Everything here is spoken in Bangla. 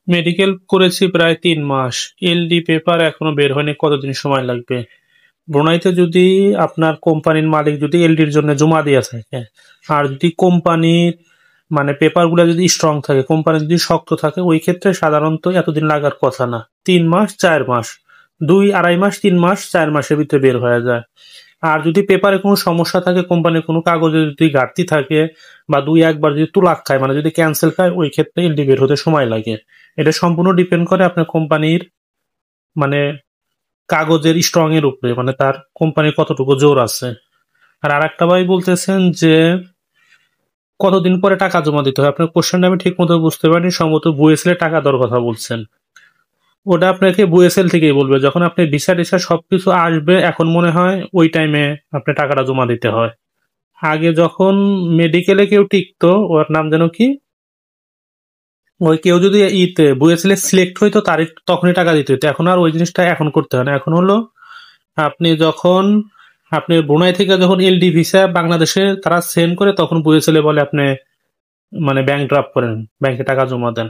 মেডিকেল করেছি প্রায় ৩ মাস। এলডি পেপার এখনো বের হয়নি, কতদিন সময় লাগবে? ব্রুনাইতে যদি আপনার কোম্পানির মালিক যদি এলডির জন্য জমা দিয়ে থাকে, আর যদি কোম্পানির মানে পেপারগুলো যদি স্ট্রং থাকে, কোম্পানি যদি শক্ত থাকে, ওই ক্ষেত্রে সাধারণত এতদিন লাগার কথা না। ৩ মাস ৪ মাস, ২-২.৫ মাস, ৩ মাস ৪ মাসের ভিতরে বের হয়ে যায়। আর যদি পেপারে কোনো সমস্যা থাকে, কোম্পানির কোনো কাগজে যদি ঘাটতি থাকে, বা ২-১ বার যদি তুলাক খায়, মানে যদি ক্যান্সেল খায়, ওই ক্ষেত্রে এলডি বের হতে সময় লাগে। এটা সম্পূর্ণ ডিপেন্ড করে আপনার কোম্পানির মানে কাগজের স্ট্রং এর উপরে, মানে তার কোম্পানির কতটুকু জোর আছে। আর আরেকটা ভাই বলতেছেন যে কতদিন পরে টাকা জমা দিতে হয়, আপনার কোশ্চেনটা আমি ঠিক মতো বুঝতে পারিনি। সম্ভবত বুয়েসেল টাকা দেওয়ার কথা বলছেন। ওটা আপনাকে বুয়েসেল থেকেই বলবে, যখন আপনি ভিসা টিসা সবকিছু আসবে, এখন মনে হয় ওই টাইমে আপনি টাকাটা জমা দিতে হয়। আগে যখন মেডিকেলে কেউ টিকতো, ওর নাম যেন কি, ওই কেউ যদি বুয়েসেলে সিলেক্ট হইতো, তার তখনই টাকা দিতে হতো। এখন আর ওই জিনিসটা এখন করতে হয় না। এখন হলো আপনি যখন আপনি ব্রুনাই থেকে যখন এলডি ভিসা বাংলাদেশে তারা সেন্ড করে, তখন বুয়েসেলে বলে আপনি মানে ব্যাংক ড্রাফট করেন, ব্যাংকে টাকা জমা দেন।